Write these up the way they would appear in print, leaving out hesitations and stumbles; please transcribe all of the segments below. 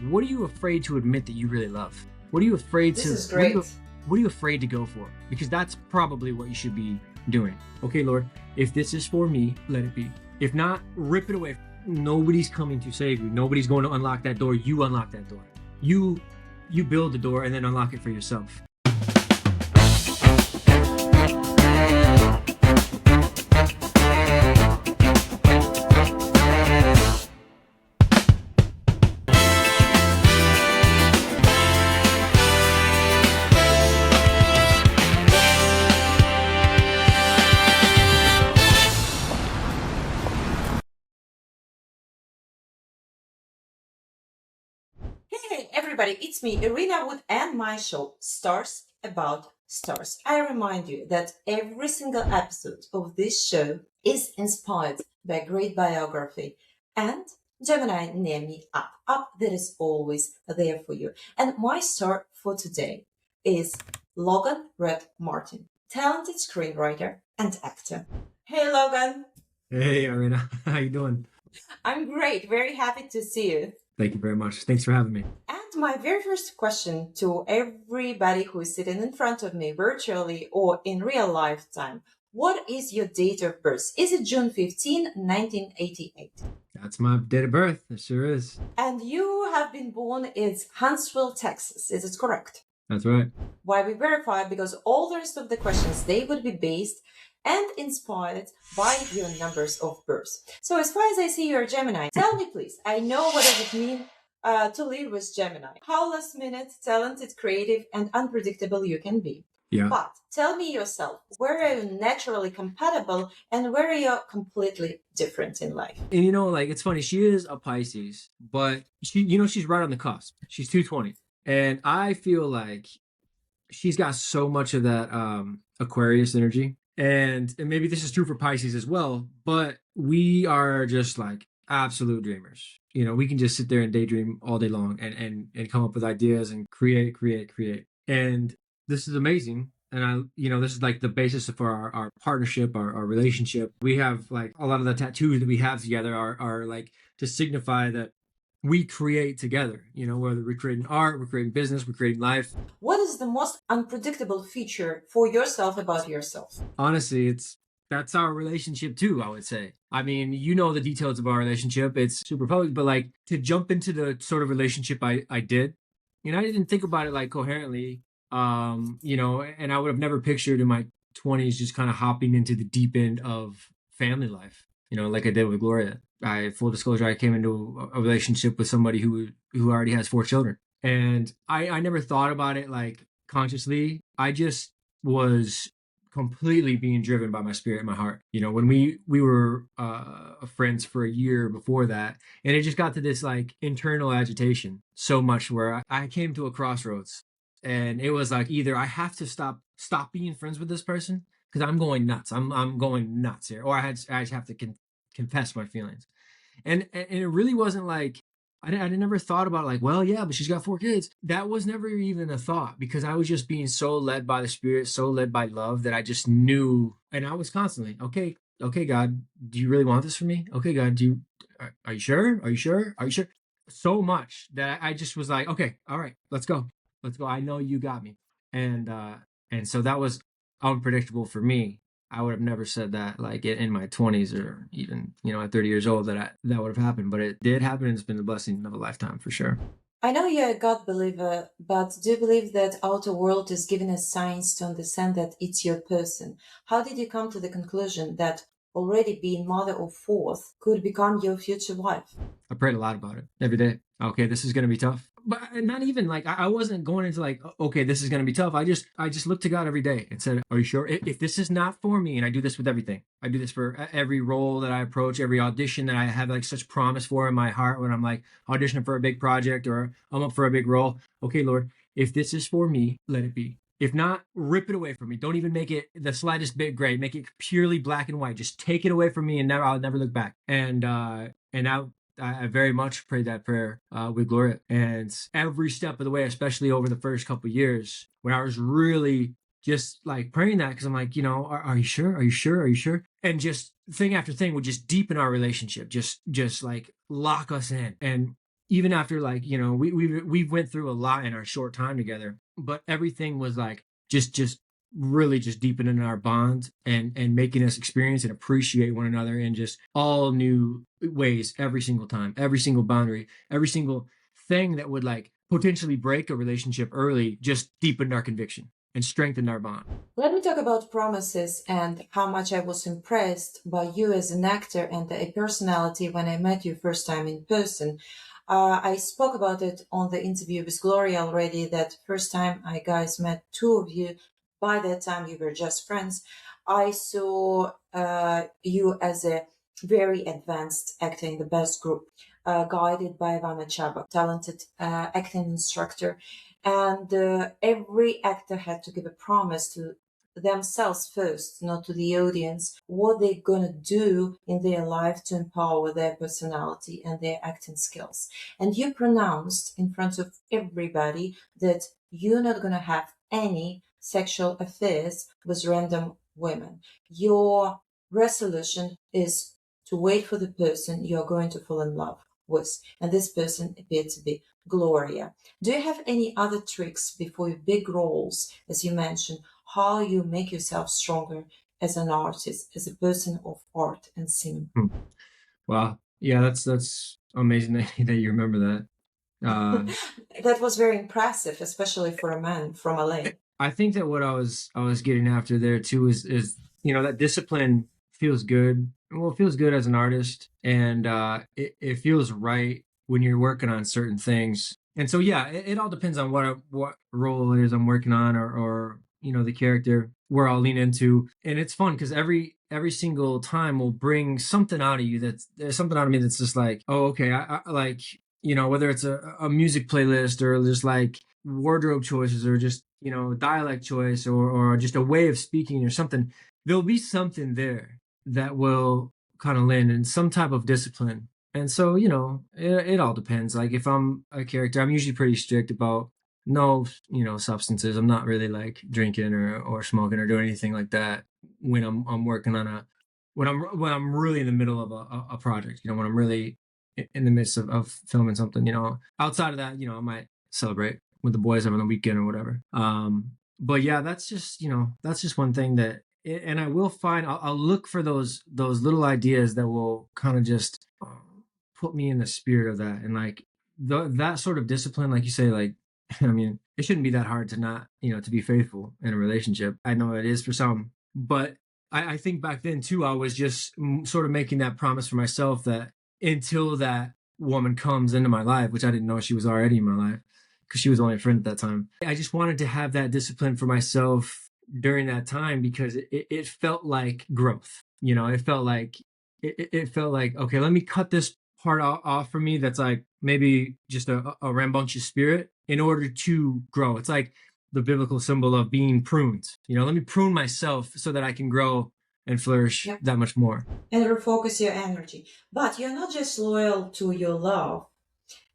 What are you afraid to admit that you really love? What are you afraid This to is great. what are you afraid to go for? Because that's probably what you should be doing. Okay, Lord, if this is for me, let it be. If not, rip it away. Nobody's coming to save you. Nobody's going to unlock that door. You unlock that door. You build the door and then unlock it for yourself. Hey everybody, it's me, Iryna Wood, and my show, Stars About Stars. I remind you that every single episode of this show is inspired by a great biography and Gemini near me up that is always there for you. And my star for today is Logan Red Martin, talented screenwriter and actor. Hey Logan. Hey, Iryna, how you doing? I'm great, very happy to see you. Thank you very much. Thanks for having me. And my very first question to everybody who is sitting in front of me virtually or in real lifetime, what is your date of birth? Is it June 15, 1988? That's my date of birth. It sure is. And you have been born in Huntsville, Texas. Is it correct? That's right. Why we verify? Because all the rest of the questions, they would be based and inspired by your numbers of birth. So as far as I see you're a Gemini, tell me please, I know what does it mean to live with Gemini. How last minute, talented, creative, and unpredictable you can be. Yeah. But tell me yourself, where are you naturally compatible and where are you completely different in life? And it's funny, she is a Pisces, but she's right on the cusp. She's 220. And I feel like she's got so much of that Aquarius energy. And maybe this is true for Pisces as well, but we are just like absolute dreamers. We can just sit there and daydream all day long and come up with ideas and create. And this is amazing. And this is like the basis of our partnership, our relationship. We have like a lot of the tattoos that we have together are like to signify that we create together, whether we're creating art, we're creating business, we're creating life. What is the most unpredictable feature for yourself about yourself? Honestly, that's our relationship too, I would say. I mean, the details of our relationship. It's super public, but like to jump into the sort of relationship I did, I didn't think about it like coherently, and I would have never pictured in my 20s just kind of hopping into the deep end of family life, like I did with Gloria. Full disclosure, I came into a relationship with somebody who already has 4 children. And I never thought about it like consciously. I just was completely being driven by my spirit and my heart. When we were friends for a year before that, and it just got to this like internal agitation so much where I came to a crossroads, and it was like either I have to stop being friends with this person because I'm going nuts. I'm going nuts here, or I just have to confess my feelings. And it really wasn't like I never thought about like, well, yeah, but she's got 4 kids. That was never even a thought because I was just being so led by the spirit, so led by love that I just knew. And I was constantly, okay, God, do you really want this for me? Okay, God, are you sure? Are you sure? Are you sure? So much that I just was like, okay, all right, let's go. I know you got me. And so that was unpredictable for me. I would have never said that like in my 20s or even, at 30 years old that would have happened, but it did happen and it's been the blessing of a lifetime for sure. I know you're a God believer, but do you believe that outer world is giving us signs to understand that it's your person? How did you come to the conclusion that already being mother of 4th could become your future wife? I prayed a lot about it every day. Okay, this is going to be tough. But not even like I wasn't going into like, okay, this is going to be tough. I just looked to God every day and said, are you sure? If this is not for me, and I do this with everything, I do this for every role that I approach, every audition that I have like such promise for in my heart when I'm like auditioning for a big project or I'm up for a big role. Okay, Lord, if this is for me, let it be. If not, rip it away from me. Don't even make it the slightest bit gray. Make it purely black and white. Just take it away from me, and I'll never look back. And now I very much prayed that prayer with Gloria. And every step of the way, especially over the first couple of years, when I was really just like praying that, because I'm like, are you sure? Are you sure? Are you sure? And just thing after thing would just deepen our relationship, just like lock us in. And even after like, we went through a lot in our short time together, but everything was like just really just deepening our bond and making us experience and appreciate one another in just all new ways every single time, every single boundary, every single thing that would like potentially break a relationship early just deepened our conviction and strengthened our bond. Let me talk about promises and how much I was impressed by you as an actor and a personality when I met you first time in person. I spoke about it on the interview with Gloria already, that first time I guys met two of you. By that time, you were just friends. I saw you as a very advanced actor in the best group, guided by Ivana Chaba, talented acting instructor. And every actor had to give a promise to themselves first, not to the audience, what they're going to do in their life to empower their personality and their acting skills. And you pronounced in front of everybody that you're not going to have any sexual affairs with random women. Your resolution is to wait for the person you're going to fall in love with. And this person appeared to be Gloria. Do you have any other tricks before your big roles, as you mentioned, how you make yourself stronger as an artist, as a person of art and cinema? Wow. Yeah, that's amazing that you remember that. That was very impressive, especially for a man from LA. I think that what I was getting after there too is that discipline feels good. Well, it feels good as an artist, and it feels right when you're working on certain things. And so yeah, it all depends on what role it is I'm working on, or the character where I'll lean into. And it's fun because every single time will bring something out of you there's something out of me that's just like, oh, okay, I like, whether it's a music playlist or just like wardrobe choices or just dialect choice or just a way of speaking or something, there'll be something there that will kind of land in some type of discipline. And so it all depends. Like if I'm a character, I'm usually pretty strict about no substances. I'm not really like drinking or smoking or doing anything like that when I'm working on when I'm really in the middle of a project, when I'm really in the midst of filming something. Outside of that, I might celebrate with the boys over the weekend or whatever. But yeah, that's just one thing that, and I will find, I'll look for those little ideas that will kind of just put me in the spirit of that. And like that sort of discipline, like you say, like, I mean, it shouldn't be that hard to not, to be faithful in a relationship. I know it is for some, but I think back then too, I was just sort of making that promise for myself that until that woman comes into my life, which I didn't know she was already in my life because she was only a friend at that time. I just wanted to have that discipline for myself during that time because it felt like growth. It felt like it felt like, okay, let me cut this part off for me that's like maybe just a rambunctious spirit in order to grow. It's like the biblical symbol of being pruned. Let me prune myself so that I can grow and flourish that much more. And refocus your energy. But you're not just loyal to your love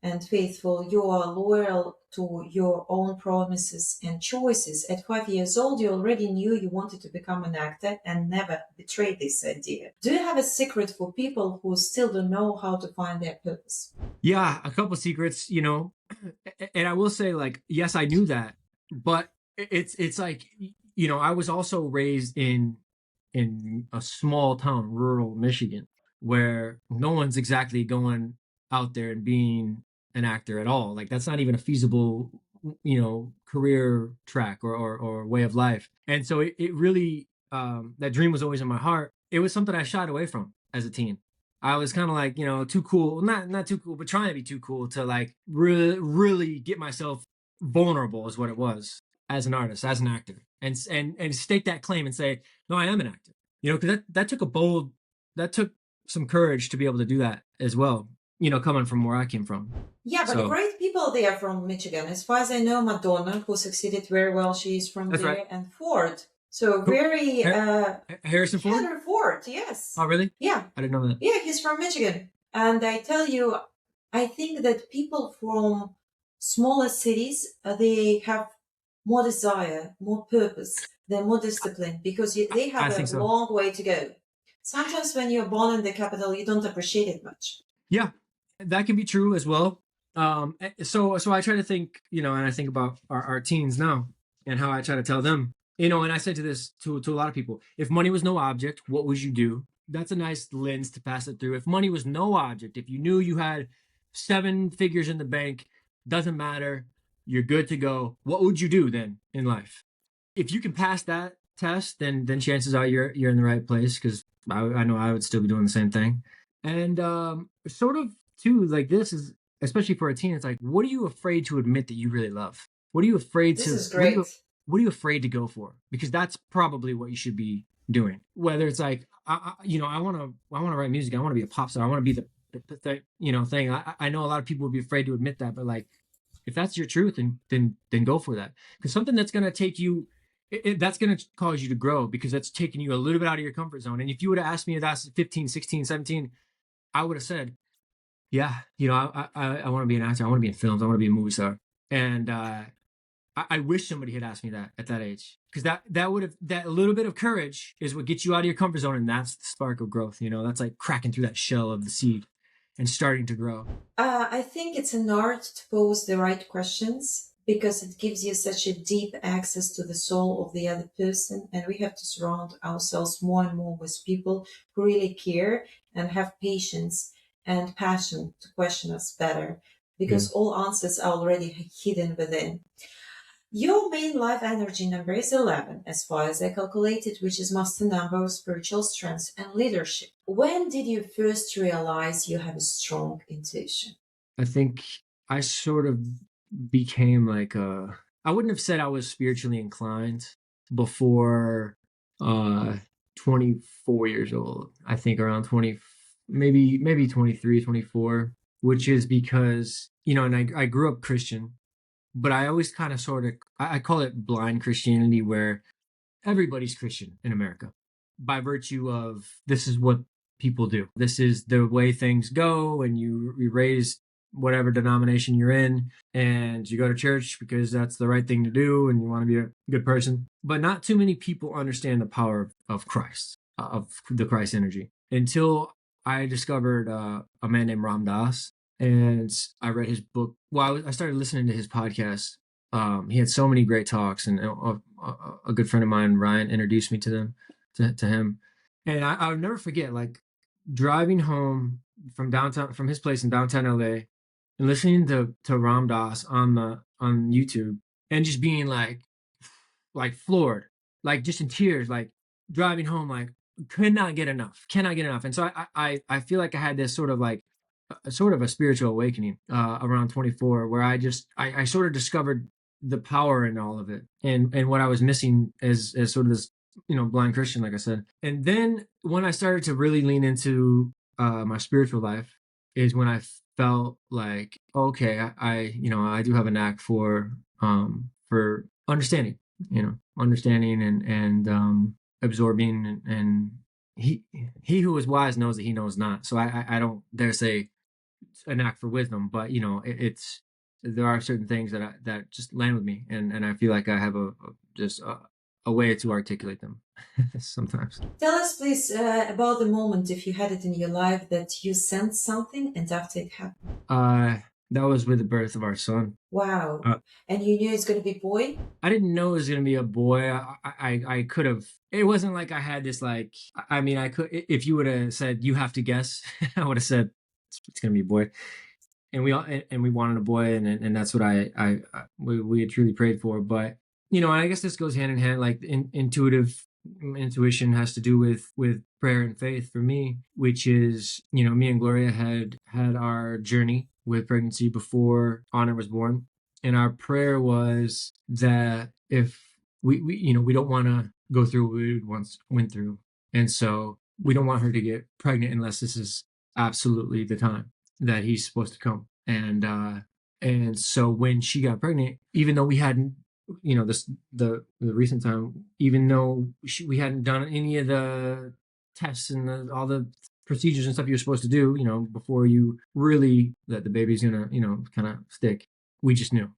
and faithful, you are loyal to your own promises and choices. At 5 years old, you already knew you wanted to become an actor and never betrayed this idea. Do you have a secret for people who still don't know how to find their purpose? Yeah, a couple secrets, and I will say, like, yes, I knew that, but it's like, I was also raised in a small town, rural Michigan, where no one's exactly going out there and being an actor at all. Like that's not even a feasible, career track or way of life. And so it really, that dream was always in my heart. It was something I shied away from as a teen. I was kind of like, too cool, not too cool, but trying to be too cool to like really get myself vulnerable is what it was as an artist, as an actor, and stake that claim and say, no, I am an actor. Because that took some courage to be able to do that as well. Coming from where I came from. Yeah, but great people there from Michigan. As far as I know, Madonna, who succeeded very well, she is from there, right. And Ford. So very Harrison Ford? Henry Ford, yes. Oh, really? Yeah. I didn't know that. Yeah, he's from Michigan. And I tell you, I think that people from smaller cities, they have more desire, more purpose, they're more disciplined because they have a long way to go. Sometimes when you're born in the capital, you don't appreciate it much. Yeah, that can be true as well. So I try to think, and I think about our teens now and how I try to tell them, and I said to this to a lot of people, if money was no object, what would you do? That's a nice lens to pass it through. If money was no object, if you knew you had 7 figures in the bank, doesn't matter, you're good to go, what would you do then in life? If you can pass that test, then chances are you're in the right place, because I know I would still be doing the same thing. And sort of too, like, this is, especially for a teen, it's like, what are you afraid to admit that you really love? What are you afraid This to is great. what are you afraid to go for? Because that's probably what you should be doing. Whether it's like, I want to write music, I want to be a pop star, I want to be the thing. I know a lot of people would be afraid to admit that, but like, if that's your truth, then go for that. Because something that's going to take you, that's going to cause you to grow, because that's taking you a little bit out of your comfort zone. And if you would have asked me that 15, 16, 17, I would have said, yeah, I want to be an actor, I want to be in films, I want to be a movie star. And I wish somebody had asked me that at that age, because that would have, that little bit of courage is what gets you out of your comfort zone, and that's the spark of growth. That's like cracking through that shell of the seed and starting to grow. I think it's an art to pose the right questions, because it gives you such a deep access to the soul of the other person. And we have to surround ourselves more and more with people who really care and have patience and passion to question us better, because all answers are already hidden within. Your main life energy number is 11, as far as I calculated, which is master number of spiritual strength and leadership. When did you first realize you have a strong intuition? I think I sort of became like I wouldn't have said I was spiritually inclined before 24 years old. I think around 20, maybe 23, 24, which is because, and I grew up Christian, but I always kind of sort of, I call it blind Christianity, where everybody's Christian in America by virtue of, this is what people do. This is the way things go, and you raise whatever denomination you're in, and you go to church because that's the right thing to do, and you want to be a good person. But not too many people understand the power of Christ, of the Christ energy, until I discovered a man named Ram Dass, and I read his book. Well, I started listening to his podcast. He had so many great talks, and a good friend of mine, Ryan, introduced me to him. And I'll never forget, like, driving home from his place in downtown LA, and listening to Ram Dass on YouTube, and just being like floored, like just in tears, like driving home, like cannot get enough. And so I feel like I had this sort of like a sort of a spiritual awakening around 24, where I sort of discovered the power in all of it, and what I was missing as sort of this, blind Christian, like I said. And then when I started to really lean into my spiritual life, is when I felt like, okay, I do have a knack for understanding, understanding and absorbing, and he who is wise knows that he knows not. So I don't dare say a knack for wisdom, but it's, there are certain things that just land with me, and I feel like I have a way to articulate them sometimes. Tell us, please, about the moment, if you had it in your life, that you sensed something and after it happened. That was with the birth of our son. Wow. And you knew it's going to be boy? I didn't know it was going to be a boy. I could have. It wasn't like I had this, like, I mean, I could, if you would have said, you have to guess, I would have said it's going to be a boy. And we wanted a boy, and that's what we had truly prayed for. But I guess this goes hand in hand. Like, intuition has to do with prayer and faith for me, which is, me and Gloria had our journey with pregnancy before Honor was born, and our prayer was that if we don't want to go through what we once went through, and so we don't want her to get pregnant unless this is absolutely the time that he's supposed to come. And so when she got pregnant, even though we hadn't, the recent time, even though we hadn't done any of the tests and all the procedures and stuff you're supposed to do, before you really, that the baby's gonna, kind of stick. We just knew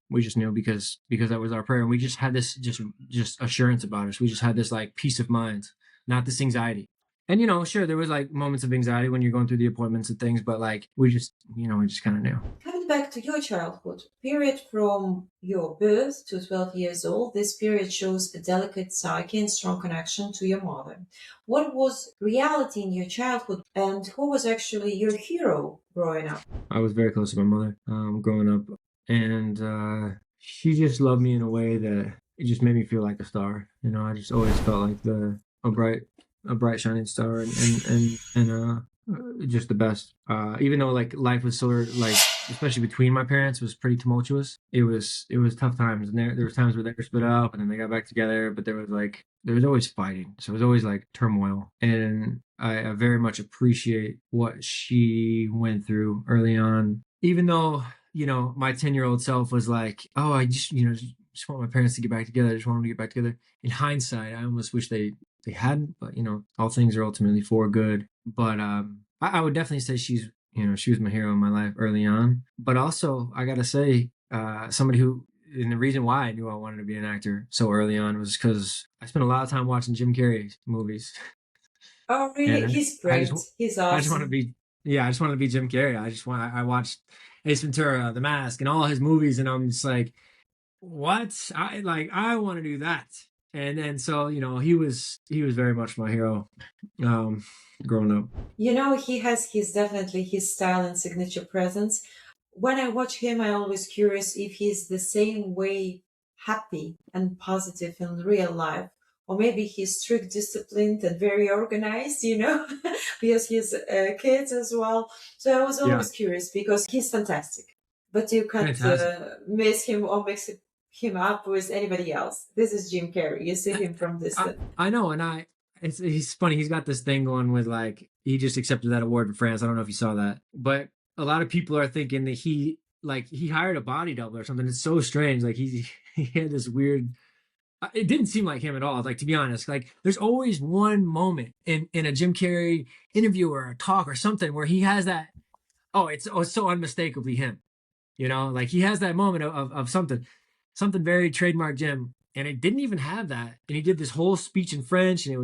because that was our prayer, and we just had this just assurance about us. We just had this like peace of mind, not this anxiety. And sure, there was like moments of anxiety when you're going through the appointments and things, but like we just kind of knew. Coming back to your childhood, period from your birth to 12 years old, this period shows a delicate psyche and strong connection to your mother. What was reality in your childhood, and who was actually your hero growing up? I was very close to my mother growing up, and she just loved me in a way that it just made me feel like a star. You know, I just always felt like a bright a bright shining star, and just the best. Even though like life was sort of like, especially between my parents, was pretty tumultuous. It was tough times, and there was times where they were split up and then they got back together, but there was always fighting, so it was always like turmoil. And I very much appreciate what she went through early on, even though my 10-year-old self was like, oh, I just want my parents to get back together. I just want them to get back together. In hindsight, I almost wish they hadn't, but all things are ultimately for good. But I would definitely say she was my hero in my life early on. But also, I gotta say, somebody who, and the reason why I knew I wanted to be an actor so early on was because I spent a lot of time watching Jim Carrey movies, Oh, really? and He's I just great. He's I just want to awesome. be, yeah, I just want to be Jim Carrey. I watched Ace Ventura, The Mask, and all his movies, and I'm just like, what? I want to do that. And so he was very much my hero, um, growing up. He has his definitely his style and signature presence. When I watch him, I always curious if he's the same way happy and positive in real life, or maybe he's strict, disciplined, and very organized. Because he's kids as well. So I was Yeah, always curious because he's fantastic, but you can't fantastic. miss him or him up with anybody else. This is Jim Carrey. You see him from I, distance. I know, and he's funny. He's got this thing going with, like, he just accepted that award in France. I don't know if you saw that, but a lot of people are thinking that he hired a body double or something. It's so strange. Like he had this weird. It didn't seem like him at all. Like, to be honest, like there's always one moment in a Jim Carrey interview or a talk or something where he has that. Oh, it's so unmistakably him. Like he has that moment of something very trademark Jim, and it didn't even have that. And he did this whole speech in French, and it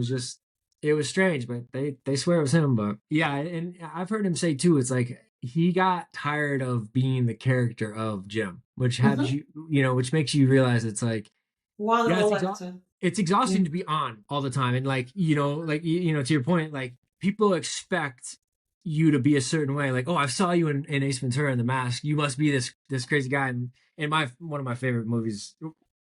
was strange, but they swear it was him. But yeah, and I've heard him say too, it's like he got tired of being the character of Jim, which has Hmm. which makes you realize it's like, yeah, Wonderful actor. it's Yeah. exhausting to be on all the time, and like to your point, like people expect you to be a certain way. Like, oh, I saw you in Ace Ventura and The Mask. You must be this crazy guy. And my one of my favorite movies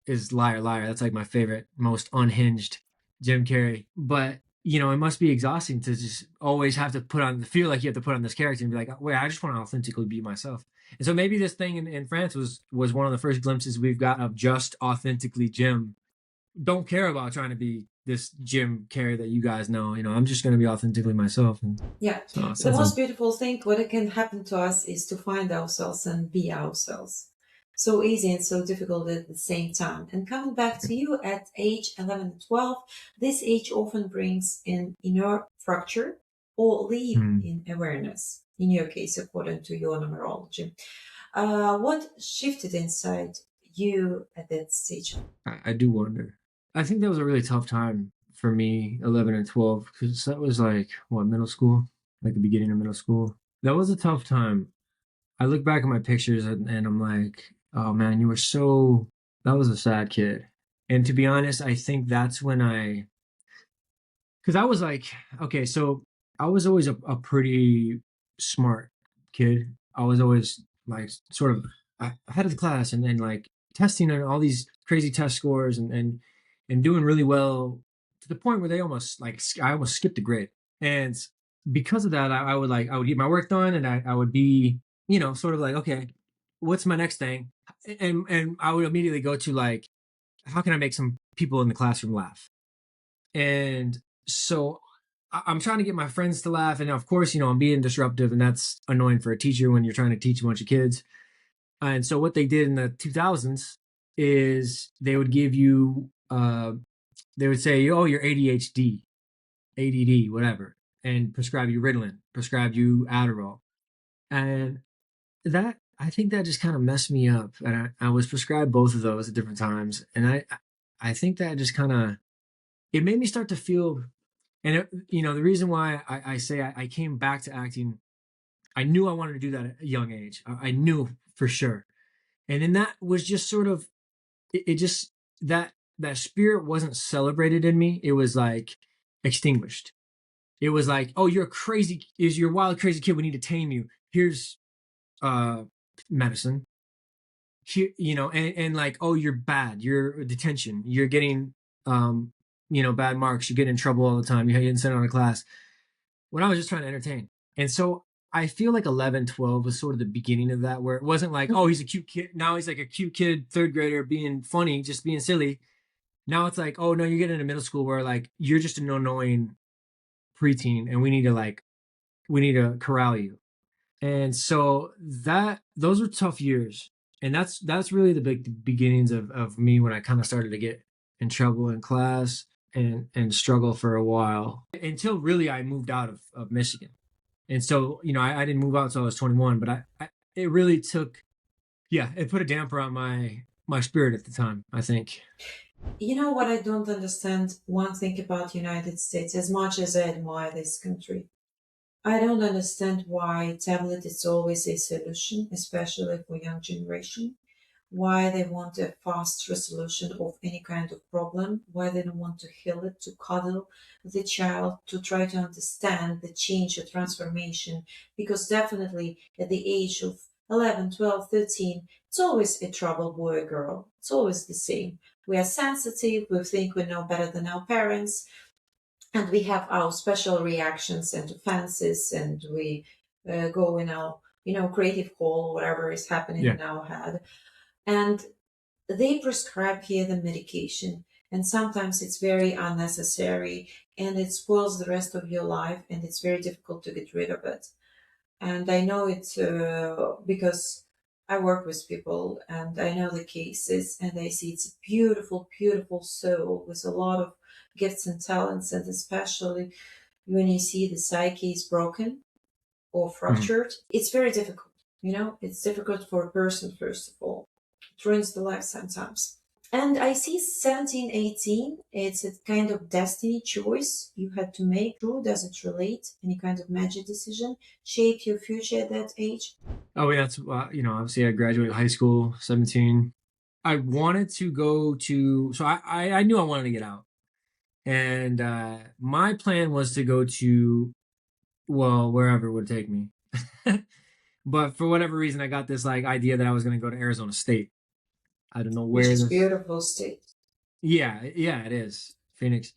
is Liar Liar. That's like my favorite, most unhinged Jim Carrey. But it must be exhausting to just always have to feel like you have to put on this character and be like, wait, I just want to authentically be myself. And so maybe this thing in France was one of the first glimpses we've got of just authentically Jim. Don't care about trying to be this Jim Carrey that you guys know. I'm just going to be authentically myself. And Yeah. so The since most I'm beautiful thing what can happen to us is to find ourselves and be ourselves. So easy and so difficult at the same time. And coming back to you at age 11 and 12, this age often brings in inner fracture or leap hmm, in awareness. In your case, according to your numerology. What shifted inside you at that stage? I do wonder. I think that was a really tough time for me, 11 and 12, because that was like, what, middle school? Like the beginning of middle school. That was a tough time. I look back at my pictures, and I'm like, oh man, that was a sad kid. And to be honest, I think that's when because I was like, okay, so I was always a pretty smart kid. I was always like sort of ahead of the class, and then like testing on all these crazy test scores, and doing really well to the point where they almost like I almost skipped a grade. And because of that, I would get my work done, and I would be sort of like, okay, what's my next thing? And I would immediately go to like, how can I make some people in the classroom laugh? And so I'm trying to get my friends to laugh. And of course, I'm being disruptive, and that's annoying for a teacher when you're trying to teach a bunch of kids. And so what they did in the 2000s is they would give you, they would say, oh, you're ADHD, ADD, whatever, and prescribe you Ritalin, prescribe you Adderall. And I think that just kind of messed me up. And I was prescribed both of those at different times. And I think that just kind of, it made me start to feel. And the reason why I say I came back to acting, I knew I wanted to do that at a young age. I knew for sure. And then that was just sort of it just that spirit wasn't celebrated in me. It was like extinguished. It was like, oh, you're a crazy, is you're a wild, crazy kid. We need to tame you. Here's uh medicine. Here, and like, oh, you're bad. You're detention. You're getting um, bad marks. You get in trouble all the time. You're getting sent out of class. When I was just trying to entertain. And so I feel like 11, 12 was sort of the beginning of that, where it wasn't like, oh, he's a cute kid. Now he's like a cute kid, third grader, being funny, just being silly. Now it's like, oh no, you get into middle school where like you're just an annoying preteen, and we need to corral you. And so that those were tough years, and that's really the big beginnings of me when I kind of started to get in trouble in class and struggle for a while until really I moved out of Michigan. And so I didn't move out until I was 21, but I it really took, yeah, it put a damper on my spirit at the time, I think. You know what I don't understand? One thing about United States, as much as I admire this country, I don't understand why tablet is always a solution, especially for young generation. Why they want a fast resolution of any kind of problem, why they don't want to heal it, to cuddle the child, to try to understand the change, the transformation. Because definitely at the age of 11, 12, 13, it's always a trouble boy or girl. It's always the same. We are sensitive, we think we know better than our parents, and we have our special reactions and offenses, and we go in our creative hole, whatever is happening Yeah. in our head. And they prescribe here the medication, and sometimes it's very unnecessary, and it spoils the rest of your life, and it's very difficult to get rid of it. And I know it because I work with people, and I know the cases, and I see it's a beautiful, beautiful soul with a lot of gifts and talents, and especially when you see the psyche is broken or Mhm. fractured, it's very difficult. It's difficult for a person, first of all. It ruins the life sometimes. And I see 17, 18, it's a kind of destiny choice you had to make. True, does it relate? Any kind of magic decision shape your future at that age? Oh, yeah, that's obviously I graduated high school 17. I wanted to go to, so I knew I wanted to get out. And my plan was to go to, well, wherever it would take me. But for whatever reason, I got this like idea that I was going to go to Arizona State. I don't know Which where is this. beautiful state. Yeah, yeah, it is Phoenix.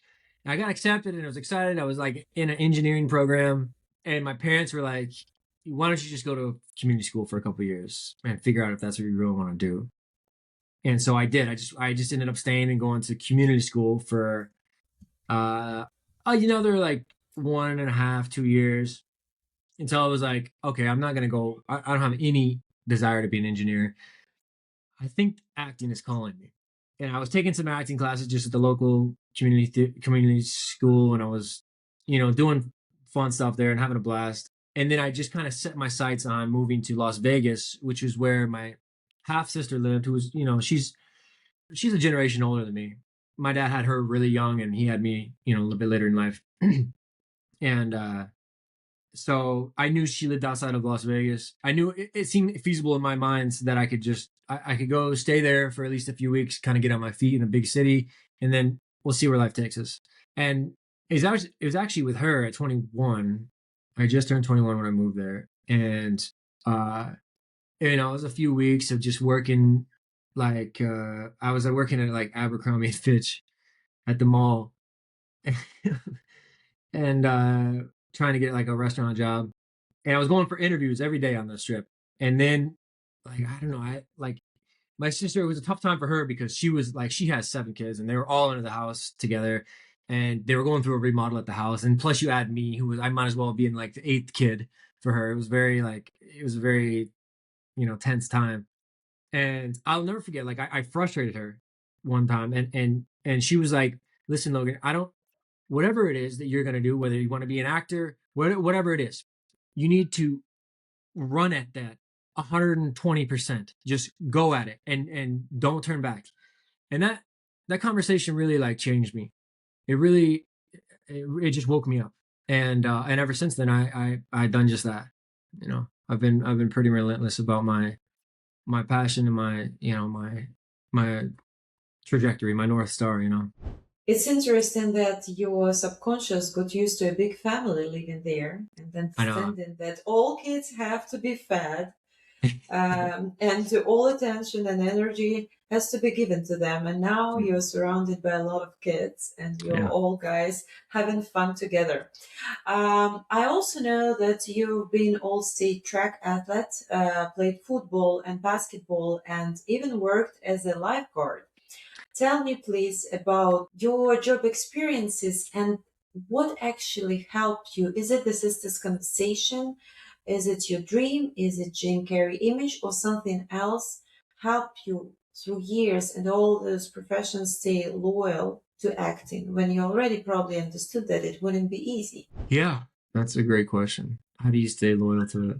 I got accepted and I was excited. I was like in an engineering program, and my parents were like, "Why don't you just go to community school for a couple of years and figure out if that's what you really want to do?" And so I did. I just ended up staying and going to community school for they're like 1.5, 2 years, until I was like, okay, I'm not gonna go. I don't have any desire to be an engineer. I think acting is calling me. And I was taking some acting classes just at the local community school, and I was, doing fun stuff there and having a blast. And then I just kind of set my sights on moving to Las Vegas, which is where my half sister lived, who was, she's a generation older than me. My dad had her really young, and he had me, a little bit later in life. And so I knew she lived outside of Las Vegas. I knew it seemed feasible in my mind so that I could just I could go stay there for at least a few weeks, kind of get on my feet in a big city, and then we'll see where life takes us. And it was actually with her at 21. I just turned 21 when I moved there, and uh, it was a few weeks of just working. Like I was working at like Abercrombie and Fitch at the mall, and trying to get like a restaurant job, and I was going for interviews every day on the strip. And then, like, I don't know, I like my sister. It was a tough time for her because she was like, she has 7 kids, and they were all into the house together, and they were going through a remodel at the house. And plus, you add me, who was I might as well be in like the eighth kid for her. It was a very tense time, and I'll never forget. Like, I frustrated her one time, and she was like, "Listen, Logan, I don't whatever it is that you're going to do, whether you want to be an actor, whatever it is, you need to run at that 120%. Just go at it and don't turn back." And that conversation really like changed me. It really it just woke me up. And ever since then I done just that. I've been pretty relentless about my passion and my, my trajectory, my North Star, It's interesting that your subconscious got used to a big family living there and I know. understanding that all kids have to be fed, and all attention and energy has to be given to them. And now you're surrounded by a lot of kids and you're Yeah. all guys having fun together. I also know that you've been all state track athlete, played football and basketball, and even worked as a lifeguard. Tell me, please, about your job experiences and what actually helped you. Is it the sister's conversation? Is it your dream? Is it Jane Carrey image or something else helped you through years and all those professions stay loyal to acting when you already probably understood that it wouldn't be easy? Yeah. That's a great question. How do you stay loyal to it?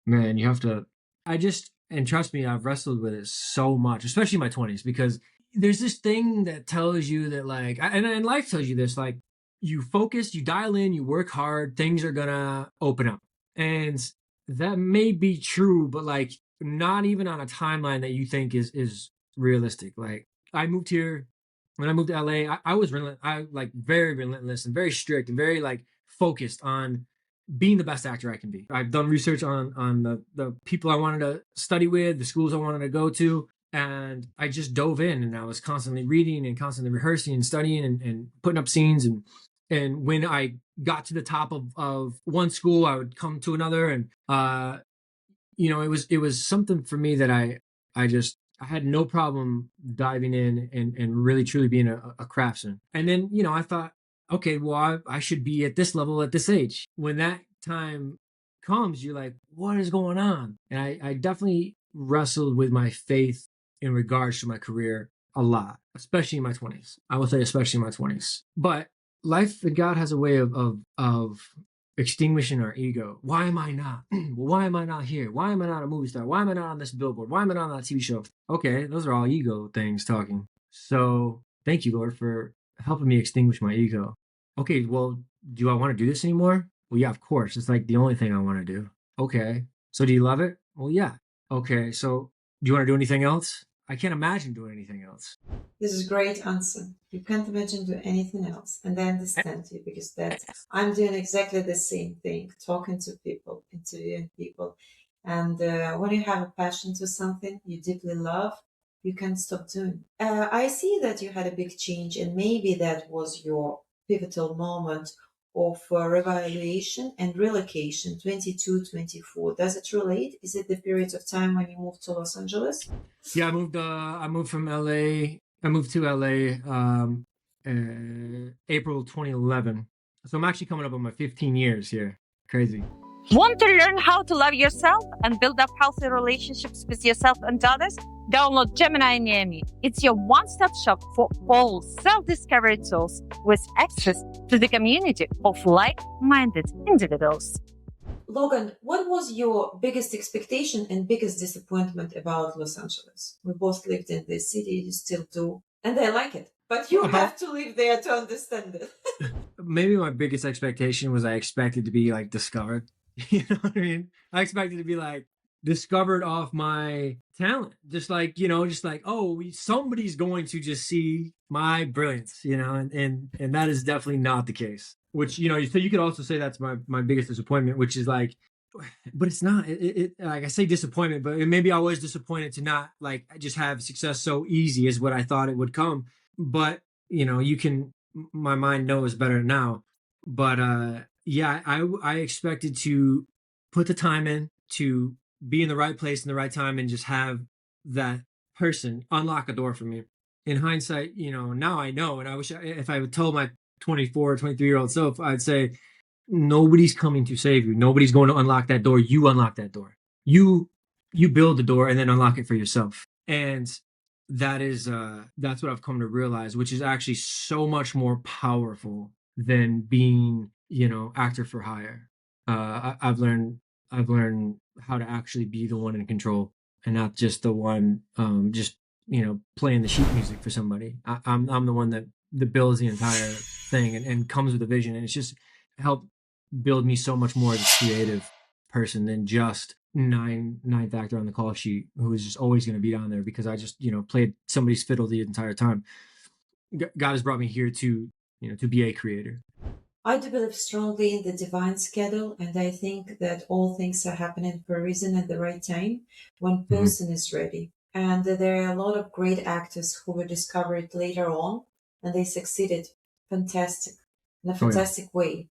Man, you have to, and trust me, I've wrestled with it so much, especially in my 20s, because there's this thing that tells you that, like, and life tells you this, like, you focus, you dial in, you work hard, things are gonna open up. And that may be true, but like, not even on a timeline that you think is realistic. Like, I moved here when I moved to LA, I was I like very relentless and very strict and very like focused on being the best actor I can be. I've done research on the people I wanted to study with, the schools I wanted to go to, and I just dove in and I was constantly reading and constantly rehearsing and studying and putting up scenes and when I got to the top of one school, I would come to another and it was something for me that I had no problem diving in and really truly being a craftsman. And then, I thought, okay, well, I should be at this level at this age. When that time comes, you're like, what is going on? And I definitely wrestled with my faith in regards to my career a lot, especially in my 20s. I will say, especially in my 20s. But life and God has a way of extinguishing our ego. Why am I not? Well, why am I not here? Why am I not a movie star? Why am I not on this billboard? Why am I not on that TV show? Okay, those are all ego things talking. So thank you, Lord, for helping me extinguish my ego. Okay, well, do I want to do this anymore? Well, yeah, of course. It's like the only thing I want to do. Okay. So do you love it? Well, yeah. Okay. So do you want to do anything else? I can't imagine doing anything else. This is a great answer. You can't imagine doing anything else. And I understand you because that I'm doing exactly the same thing, talking to people, interviewing people. And when you have a passion to something you deeply love, you can't stop doing. I see that you had a big change, and maybe that was your pivotal moment of revaluation and relocation 22, 24. Does it relate? Is it the period of time when you moved to Los Angeles? Yeah, I moved from LA. I moved to LA April 2011. So I'm actually coming up on my 15 years here. Crazy. Want to learn how to love yourself and build up healthy relationships with yourself and others? Download Gemini Miami. It's your one-stop shop for all self-discovery tools with access to the community of like-minded individuals. Logan, what was your biggest expectation and biggest disappointment about Los Angeles? We both lived in this city, you still do, and I like it. But you have to live there to understand it. Maybe my biggest expectation was I expected to be like discovered. You know what I mean? I expected to be like discovered off my talent. Just like, oh, somebody's going to just see my brilliance, and that is definitely not the case. Which, so you could also say that's my biggest disappointment, which is like, but it's not. Like I say disappointment, but maybe I was disappointed to not like just have success so easy as what I thought it would come. But you can. My mind knows better now. But yeah, I expected to put the time in to be in the right place in the right time and just have that person unlock a door for me. In hindsight, now I know, and I wish if I would tell my 24, 23-year-old self, I'd say nobody's coming to save you. Nobody's going to unlock that door. You unlock that door. You build the door and then unlock it for yourself. And that's what I've come to realize, which is actually so much more powerful than being, actor for hire. I've learned how to actually be the one in control and not just the one just playing the sheet music for somebody. I'm the one that builds the entire thing and comes with a vision, and it's just helped build me so much more as a creative person than just ninth actor on the call sheet who was just always going to be down there because I just, played somebody's fiddle the entire time. God has brought me here to, to be a creator. I do believe strongly in the divine schedule, and I think that all things are happening for a reason at the right time when person is ready. And there are a lot of great actors who were discovered later on, and they succeeded fantastic in a fantastic way.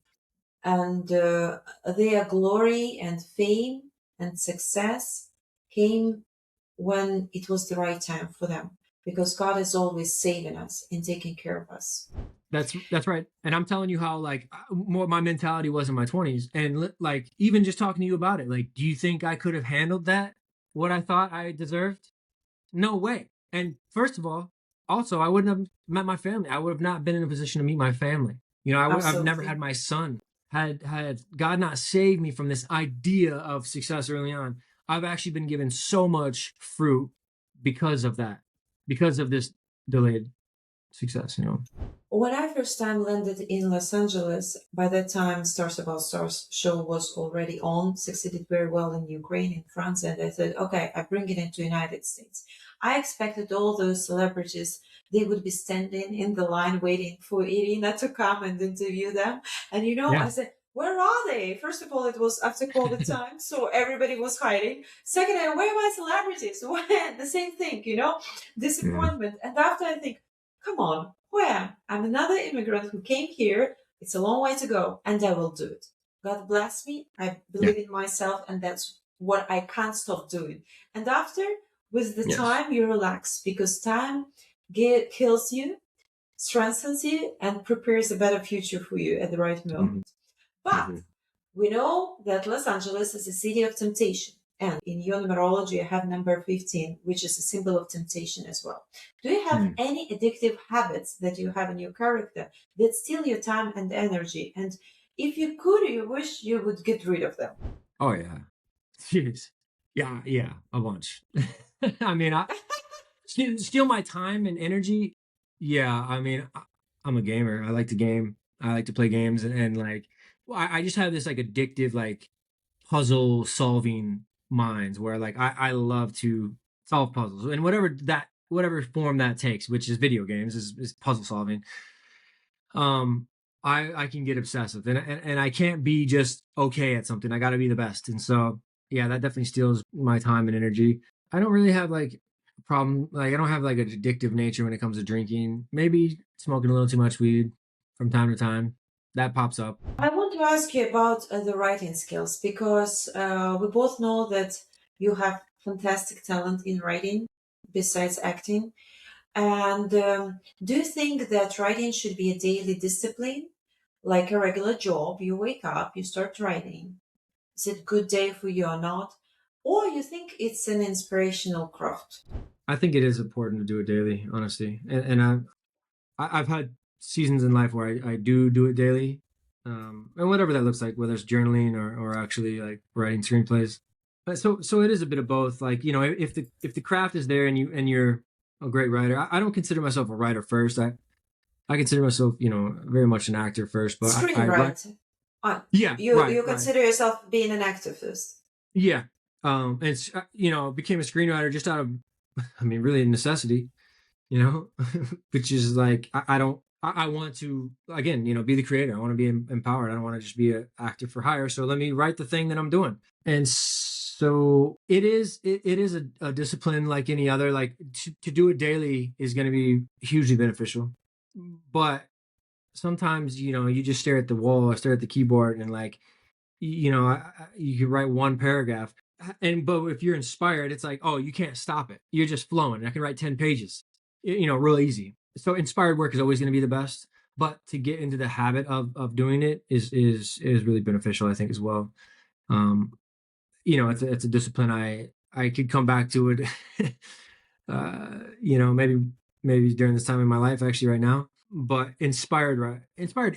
And their glory and fame and success came when it was the right time for them, because God is always saving us and taking care of us. That's right. And I'm telling you how like more my mentality was in my 20s, and like even just talking to you about it, like, do you think I could have handled that? What I thought I deserved? No way. And first of all, also I wouldn't have met my family. I would have not been in a position to meet my family. I've never had my son. Had God not saved me from this idea of success early on, I've actually been given so much fruit because of that, because of this delayed success. When I first time landed in Los Angeles, by that time Stars About Stars show was already on, succeeded very well in Ukraine, in France, and I thought, okay, I bring it into United States. I expected all those celebrities, they would be standing in the line waiting for Iryna to come and interview them. And I said, where are they? First of all, it was after COVID time, so everybody was hiding. Second, where are my celebrities? The same thing, disappointment. And after I think, come on, where? I'm another immigrant who came here. It's a long way to go, and I will do it. God bless me. I believe in myself, and that's what I can't stop doing. And after, with the time, you relax, because time kills you, strengthens you, and prepares a better future for you at the right moment. But we know that Los Angeles is a city of temptation. And in your numerology, I have number 15, which is a symbol of temptation as well. Do you have any addictive habits that you have in your character that steal your time and energy? And if you could, you wish you would get rid of them? Oh, yeah. Jeez. Yeah, a bunch. I mean, steal my time and energy. Yeah, I mean, I'm a gamer. I like to game. I like to play games. And like, I just have this like addictive, like puzzle solving minds where like I love to solve puzzles and whatever form that takes, which is video games is puzzle solving. I can get obsessive and I can't be just okay at something. I got to be the best. And so yeah, that definitely steals my time and energy. I don't really have like a problem, like I don't have like an addictive nature when it comes to drinking. Maybe smoking a little too much weed from time to time. That pops up. I want to ask you about the writing skills, because we both know that you have fantastic talent in writing besides acting. And do you think that writing should be a daily discipline, like a regular job? You wake up, you start writing. Is it a good day for you or not? Or you think it's an inspirational craft? I think it is important to do it daily, honestly. And I've had seasons in life where I do it daily, and whatever that looks like, whether it's journaling or actually like writing screenplays. So it is a bit of both. Like if the craft is there and you're a great writer, I don't consider myself a writer first. I consider myself very much an actor first. But screenwriter. Yeah, you consider yourself being an actor first. Yeah, and became a screenwriter just out of, I mean, really necessity. Which is like, I want to, again, be the creator. I want to be empowered. I don't want to just be an actor for hire. So let me write the thing that I'm doing. And so it is a discipline like any other. Like to do it daily is going to be hugely beneficial. But sometimes, you just stare at the wall or stare at the keyboard and like, you could write one paragraph. But if you're inspired, it's like, oh, you can't stop it. You're just flowing. I can write 10 pages. Real easy. So inspired work is always going to be the best, but to get into the habit of doing it is really beneficial, I think, as well. It's a discipline. I could come back to it, maybe during this time in my life, actually right now, but inspired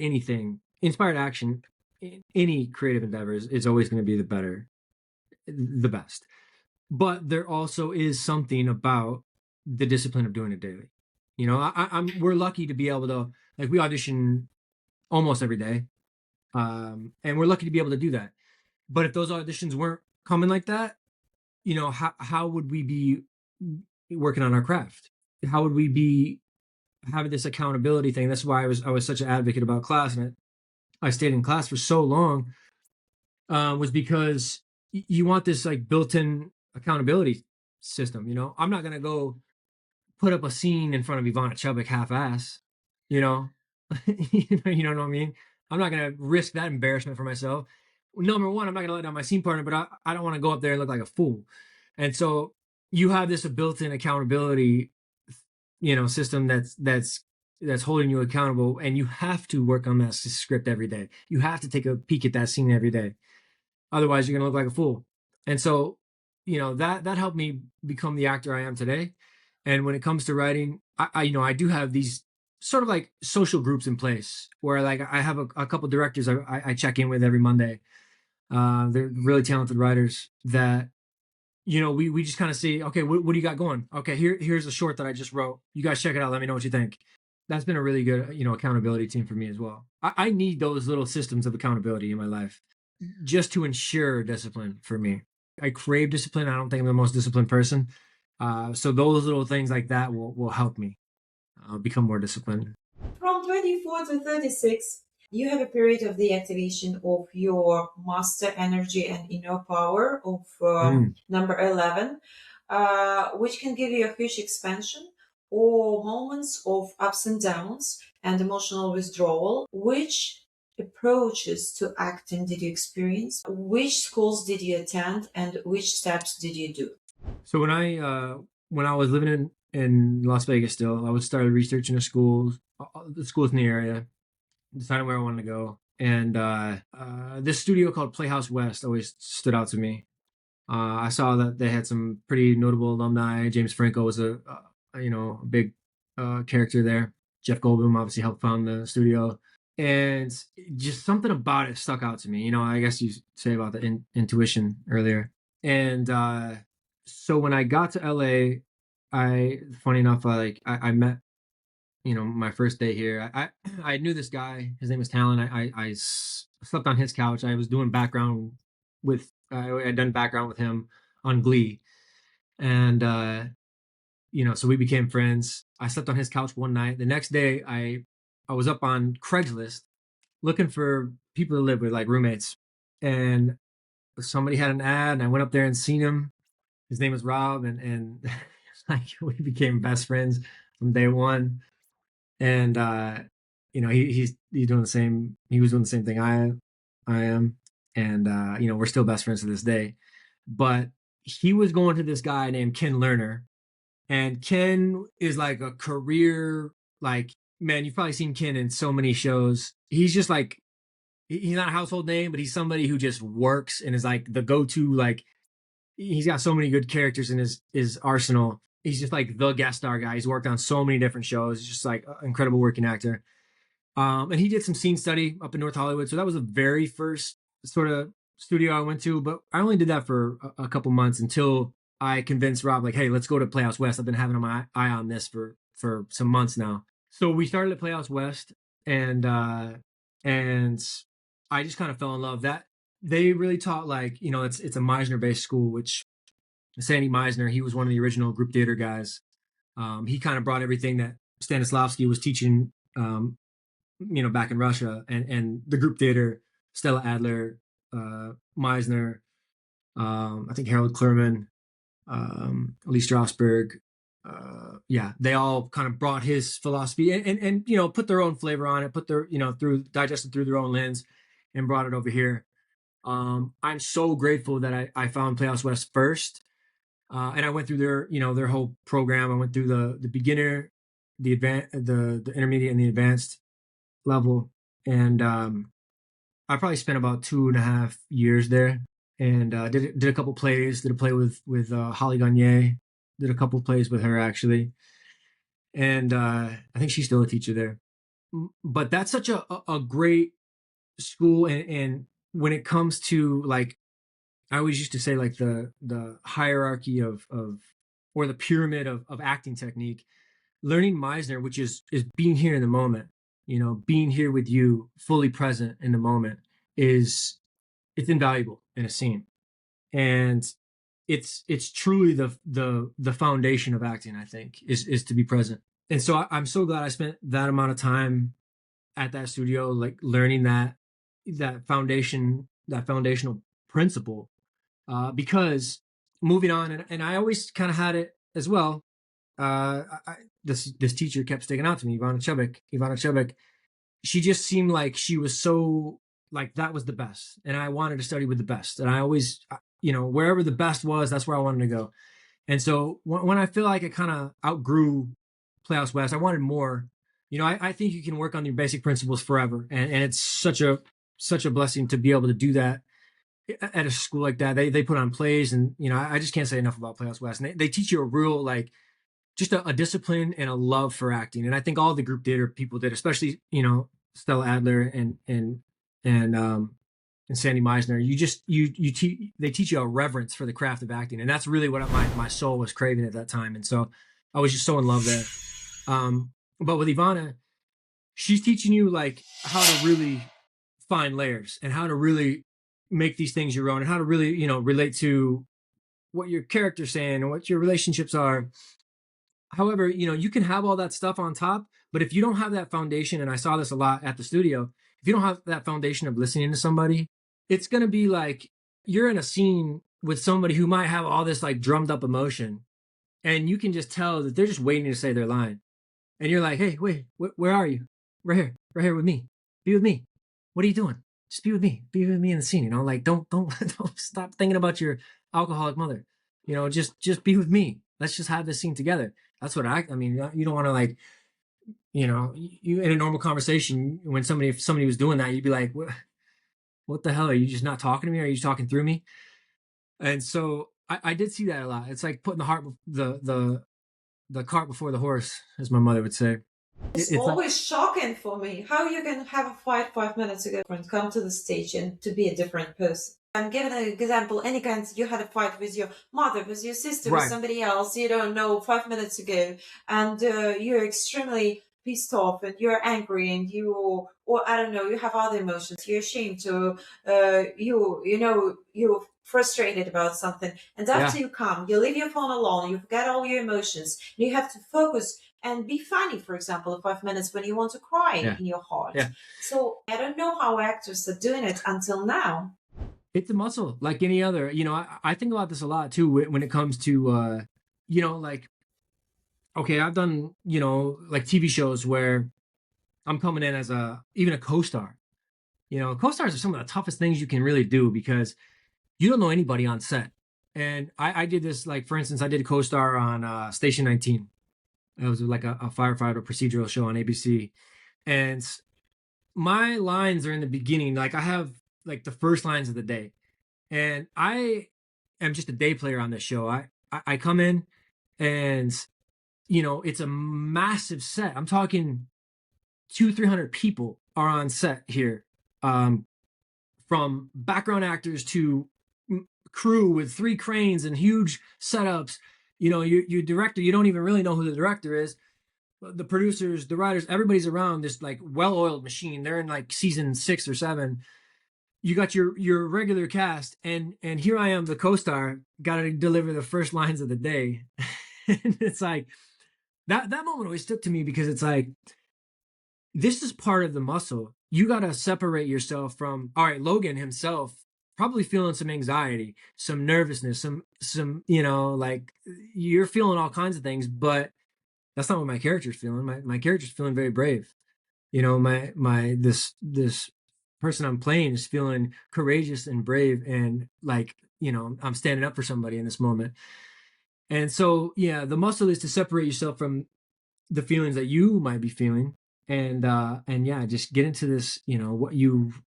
anything, inspired action, any creative endeavors is always going to be the best. But there also is something about the discipline of doing it daily. We're lucky to be able to, like, we audition almost every day. And we're lucky to be able to do that. But if those auditions weren't coming like that, how would we be working on our craft? How would we be having this accountability thing? That's why I was such an advocate about class, and I stayed in class for so long, was because you want this like built-in accountability system. I'm not gonna go put up a scene in front of Ivana Chubbuck half-ass. You know, you know what I mean. I'm not gonna risk that embarrassment for myself. Number one, I'm not gonna let down my scene partner, but I don't want to go up there and look like a fool. And so you have this built-in accountability, system that's holding you accountable, and you have to work on that script every day. You have to take a peek at that scene every day. Otherwise, you're gonna look like a fool. And so, that helped me become the actor I am today. And when it comes to writing, I do have these sort of like social groups in place where like I have a couple directors I check in with every Monday. They're really talented writers that we just kind of see, okay, what do you got going? Okay, here's a short that I just wrote. You guys check it out. Let me know what you think. That's been a really good, accountability team for me as well. I need those little systems of accountability in my life just to ensure discipline for me. I crave discipline. I don't think I'm the most disciplined person. So those little things like that will help me become more disciplined. From 24 to 36, you have a period of the activation of your master energy and inner power of number 11, which can give you a huge expansion or moments of ups and downs and emotional withdrawal. Which approaches to acting did you experience? Which schools did you attend? And which steps did you do? So when I was living in Las Vegas still, I was started researching the schools in the area, deciding where I wanted to go. And this studio called Playhouse West always stood out to me. I saw that they had some pretty notable alumni. James Franco was a big character there. Jeff Goldblum obviously helped found the studio, and just something about it stuck out to me. I guess you say about the intuition earlier. And so when I got to LA, funny enough, I met my first day here. I knew this guy. His name was Talon. I slept on his couch. I was doing background with I'd done background with him on Glee, and so we became friends. I slept on his couch one night. The next day, I was up on Craigslist looking for people to live with, like roommates, and somebody had an ad, and I went up there and seen him. His name was Rob, and like we became best friends from day one. And he's doing the same. He was doing the same thing I am, and we're still best friends to this day. But he was going to this guy named Ken Lerner, and Ken is like a career, like, man, you've probably seen Ken in so many shows. He's just like, he's not a household name, but he's somebody who just works and is like the go-to, like, he's got so many good characters in his arsenal. He's just like the guest star guy. He's worked on so many different shows. He's just like an incredible working actor. And he did some scene study up in North Hollywood. So that was the very first sort of studio I went to, but I only did that for a couple months until I convinced Rob, like, hey, let's go to Playhouse West. I've been having my eye on this for some months now. So we started at Playhouse West, and I just kind of fell in love. That they really taught, like, it's a Meisner based school, which Sandy Meisner, he was one of the original group theater guys. He kind of brought everything that Stanislavski was teaching, back in Russia, and the group theater, Stella Adler, Meisner, I think Harold Klerman, Lee Strasberg. They all kind of brought his philosophy and put their own flavor on it, put their, digested through their own lens and brought it over here. I'm so grateful that I found Playhouse West first. And I went through their whole program. I went through the beginner, the advanced, the intermediate, and the advanced level. And I probably spent about 2.5 years there, and did a couple plays. Did a play with Holly Gagne. Did a couple plays with her, actually, and I think she's still a teacher there. But that's such a great school, and when it comes to, like, I always used to say, like, the hierarchy of or the pyramid of acting technique, learning Meisner, which is being here in the moment, being here with you, fully present in the moment, it's invaluable in a scene. And it's truly the foundation of acting, I think, is to be present. And so I'm so glad I spent that amount of time at that studio, like learning that foundational principle. Because moving on, and I always kind of had it as well. This teacher kept sticking out to me, Ivana Chubik. She just seemed like she was so, like, that was the best, and I wanted to study with the best, and I always, wherever the best was, that's where I wanted to go. And so when I feel like I kind of outgrew Playhouse West, I wanted more. I think you can work on your basic principles forever, and it's such a blessing to be able to do that at a school like that. They put on plays, and I just can't say enough about Playhouse West. And they teach you a real, like, just a discipline and a love for acting. And I think all the group did, or people did, especially Stella Adler and Sandy Meisner. They teach you a reverence for the craft of acting, and that's really what my soul was craving at that time. And so I was just so in love there. But with Ivana, she's teaching you, like, how to really find layers and how to really make these things your own, and how to really relate to what your character's saying and what your relationships are. However, you can have all that stuff on top, but if you don't have that foundation, and I saw this a lot at the studio, if you don't have that foundation of listening to somebody, it's going to be like you're in a scene with somebody who might have all this, like, drummed up emotion, and you can just tell that they're just waiting to say their line. And you're like, hey, wait, where are you? Right here with me. Be with me. What are you doing? Just be with me. Be with me in the scene. Like, don't stop thinking about your alcoholic mother. Just be with me. Let's just have this scene together. That's what I mean. You don't want to, like, you in a normal conversation, when if somebody was doing that, you'd be like, what the hell? Are you just not talking to me? Or are you just talking through me? And so I did see that a lot. It's like putting the cart before the horse, as my mother would say. It's always shocking for me how you can have a fight 5 minutes ago and come to the stage and to be a different person. I'm giving an example. Any kind, you had a fight with your mother, with your sister, Right. with somebody else you don't know 5 minutes ago, and you're extremely pissed off, and you're angry, and or I don't know, you have other emotions. You're ashamed, or you're frustrated about something, and after you come, you leave your phone alone, you forget all your emotions, and you have to focus and be funny, for example, 5 minutes when you want to cry in your heart. So I don't know how actors are doing it until now. It's a muscle like any other. I think about this a lot too when it comes to like, okay, I've done like TV shows where I'm coming in as even a co-star. Co-stars are some of the toughest things you can really do, because you don't know anybody on set. And I did this, like, for instance, I did a co-star on Station 19. It was like a firefighter procedural show on ABC. And my lines are in the beginning. Like, I have, like, the first lines of the day. And I am just a day player on this show. I come in, and, it's a massive set. I'm talking 200-300 people are on set here. From background actors to crew with 3 cranes and huge setups. Your director, you don't even really know who the director is. The producers, the writers, everybody's around this, like, well-oiled machine. They're in, like, season 6 or 7. You got your regular cast, and here I am, the co-star, got to deliver the first lines of the day. And it's like that moment always stuck to me, because it's like, this is part of the muscle. You got to separate yourself from, all right, Logan himself probably feeling some anxiety, some nervousness, some like, you're feeling all kinds of things, but that's not what my character's feeling. My character's feeling very brave. This person I'm playing is feeling courageous and brave, and, like, I'm standing up for somebody in this moment. And so, the muscle is to separate yourself from the feelings that you might be feeling, and just get into this, what you've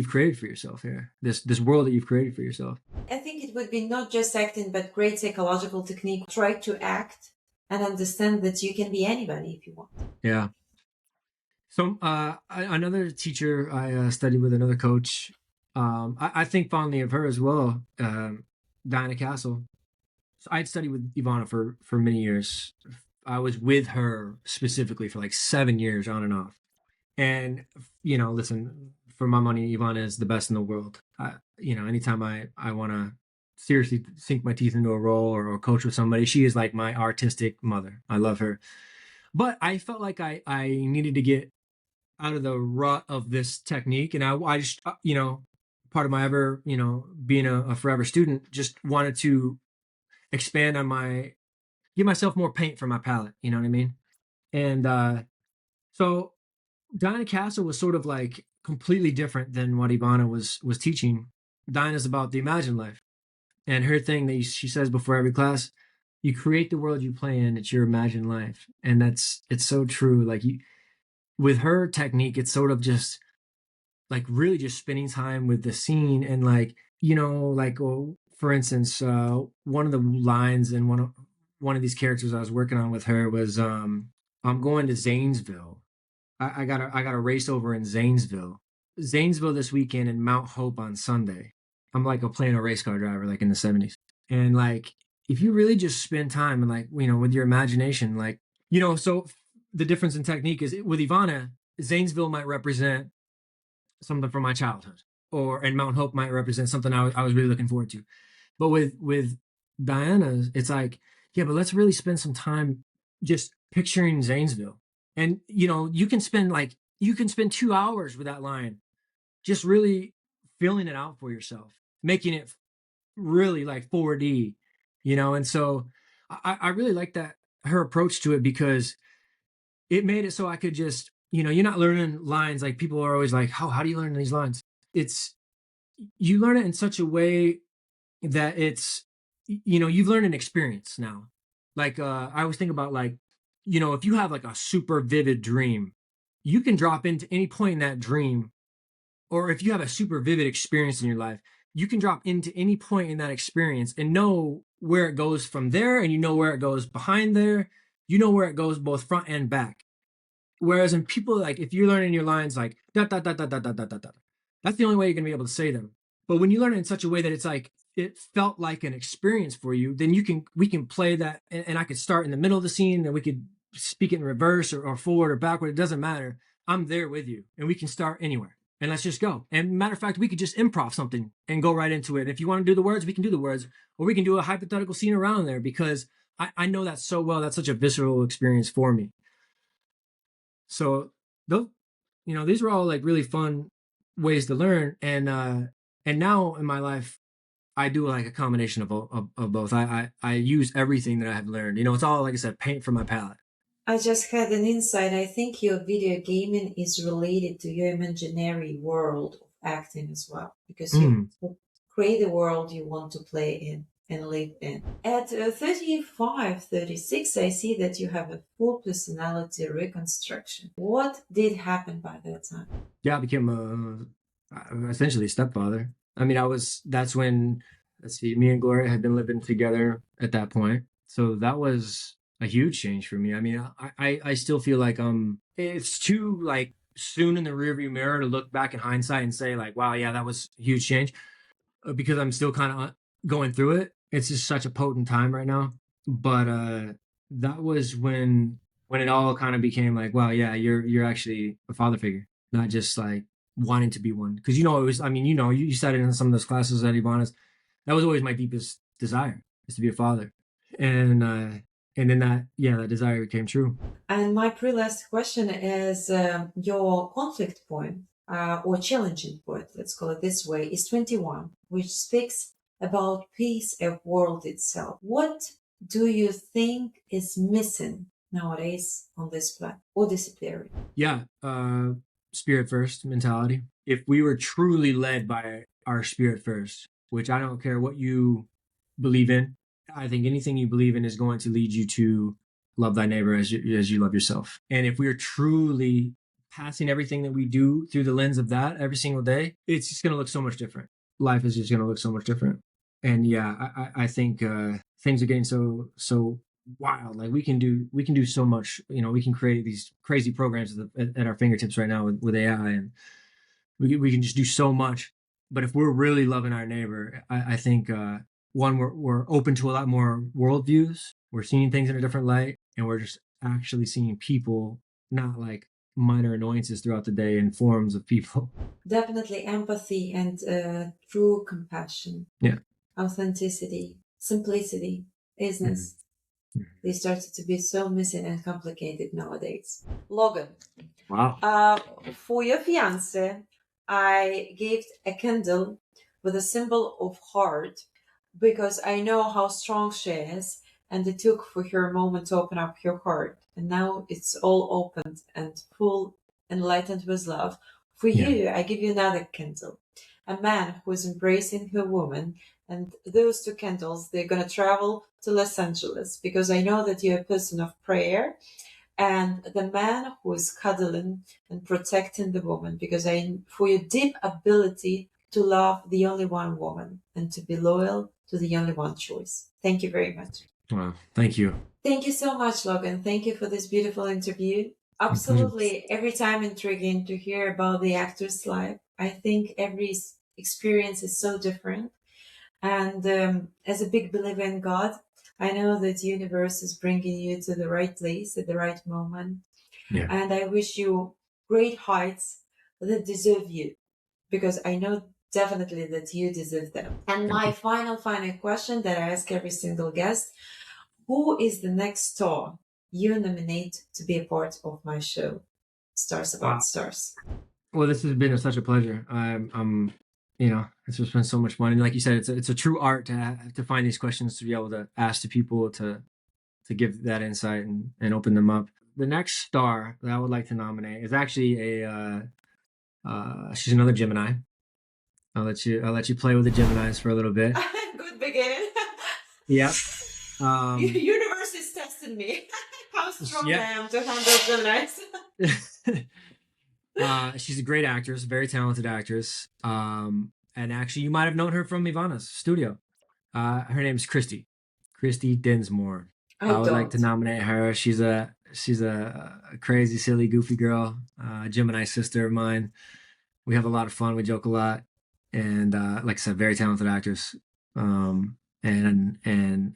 created for yourself here, this world that you've created for yourself. I think it would be not just acting, but great psychological technique. Try to act and understand that you can be anybody if you want. Yeah. So another teacher I studied with, another coach, I think fondly of her as well, Diana Castle. So I'd studied with Ivana for many years. I was with her specifically for like 7 years on and off. And, listen, for my money, Ivana is the best in the world. Anytime I want to seriously sink my teeth into a role or coach with somebody. She is like my artistic mother. I love her. But I felt like I needed to get out of the rut of this technique. And I just, part of my ever, being a forever student, just wanted to expand on give myself more paint for my palette. You know what I mean? And so Diana Castle was sort of like completely different than what Ivana was teaching. Diana's about the imagined life. And her thing that she says before every class, you create the world you play in, it's your imagined life. And it's so true. Like with her technique, it's sort of just like really just spending time with the scene and like, like, for instance, one of the lines in one of these characters I was working on with her was, I'm going to Zanesville. I got a race over in Zanesville this weekend and Mount Hope on Sunday. I'm like playing a race car driver, like in the 70s. And like, if you really just spend time and like, with your imagination, like, so the difference in technique is with Ivana, Zanesville might represent something from my childhood, and Mount Hope might represent something I was really looking forward to. But with Diana, it's like, yeah, but let's really spend some time just picturing Zanesville. And you can spend 2 hours with that line, just really feeling it out for yourself, making it really like 4D, and so I really like that her approach to it because it made it so I could just, you're not learning lines like people are always like, how do you learn these lines? It's you learn it in such a way that it's, you've learned an experience now. Like I always think about like, if you have like a super vivid dream, you can drop into any point in that dream, or if you have a super vivid experience in your life, you can drop into any point in that experience and know where it goes from there, and where it goes behind there, where it goes both front and back. Whereas in people, like if you're learning your lines like da da da da da da da da da, that's the only way you're gonna be able to say them. But when you learn it in such a way that it's like it felt like an experience for you, then we can play that, and I could start in the middle of the scene, and we could speak it in reverse or forward or backward. It doesn't matter. I'm there with you, and we can start anywhere. And let's just go. And matter of fact, we could just improv something and go right into it. If you want to do the words, we can do the words, or we can do a hypothetical scene around there because I know that so well. That's such a visceral experience for me. So those, these were all like really fun ways to learn. And now in my life, I do like a combination of both. I use everything that I have learned. It's all, like I said, paint from my palette. I just had an insight. I think your video gaming is related to your imaginary world of acting as well, because you create the world you want to play in and live in. At 35, 36, I see that you have a full personality reconstruction. What did happen by that time? Yeah, I became essentially a stepfather. I mean, that's when, let's see, me and Gloria had been living together at that point. So that was a huge change for me. I mean, I still feel like it's too like soon in the rearview mirror to look back in hindsight and say like, wow, yeah, that was a huge change, because I'm still kind of going through it. It's just such a potent time right now. But that was when it all kind of became like, wow, yeah, you're actually a father figure, not just like wanting to be one. Because it was, I mean, you said it in some of those classes at Ivana's. That was always my deepest desire, is to be a father. And then that desire came true. And my pre-last question is your conflict point or challenging point, let's call it this way, is 21, which speaks about peace of world itself. What do you think is missing nowadays on this planet or disappearing? Yeah, spirit first mentality. If we were truly led by our spirit first, which I don't care what you believe in, I think anything you believe in is going to lead you to love thy neighbor as you love yourself. And if we are truly passing everything that we do through the lens of that every single day, it's just going to look so much different. Life is just going to look so much different. And yeah, I think things are getting so wild. Like we can do so much. We can create these crazy programs at our fingertips right now with AI, and we can just do so much. But if we're really loving our neighbor, I think one, we're open to a lot more worldviews. We're seeing things in a different light, and we're just actually seeing people, not like minor annoyances throughout the day in forms of people. Definitely empathy and true compassion. Yeah. authenticity, simplicity, isness. They started to be so missing and complicated nowadays. Logan, Wow. for your fiance, I gave a candle with a symbol of heart because I know how strong she is, and it took for her a moment to open up her heart, and now it's all opened and full, enlightened with love. For Yeah. you, I give you another candle, a man who is embracing her woman, and those two candles, they're gonna travel to Los Angeles because I know that you're a person of prayer, and the man who is cuddling and protecting the woman, because for your deep ability to love the only one woman and to be loyal to the only one choice. Thank you very much. Wow. Thank you. Thank you so much, Logan. Thank you for this beautiful interview. Absolutely, every time intriguing to hear about the actor's life. I think every experience is so different. And as a big believer in God, I know that the universe is bringing you to the right place at the right moment. Yeah. And I wish you great heights that deserve you, because I know definitely that you deserve them. And my final question that I ask every single guest: who is the next star you nominate to be a part of my show, Stars About Stars? Well, this has been such a pleasure. I'm it's just been so much fun. And like you said, it's a true art to find these questions, to be able to ask the people to give that insight and open them up. The next star that I would like to nominate is actually she's another Gemini. I'll let you play with the Geminis for a little bit. Good beginning. Yeah. Universe is testing me. How strong I am to handle Geminis. She's a great actress, very talented actress. And actually, you might have known her from Ivana's studio. Her name is Christy Dinsmore. I would like to nominate her. She's a crazy, silly, goofy girl, Gemini sister of mine. We have a lot of fun. We joke a lot, and like I said, very talented actress. And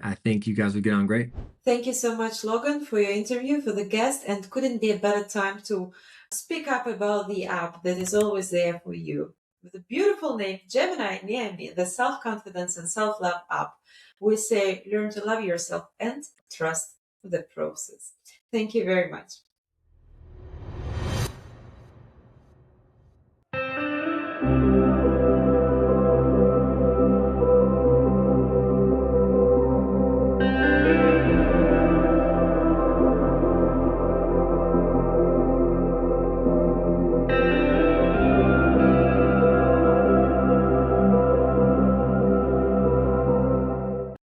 I think you guys would get on great. Thank you so much, Logan, for your interview, for the guest, and couldn't be a better time to speak up about the app that is always there for you. With a beautiful name, Gemini Niemi, the self-confidence and self-love app, we say learn to love yourself and trust the process. Thank you very much.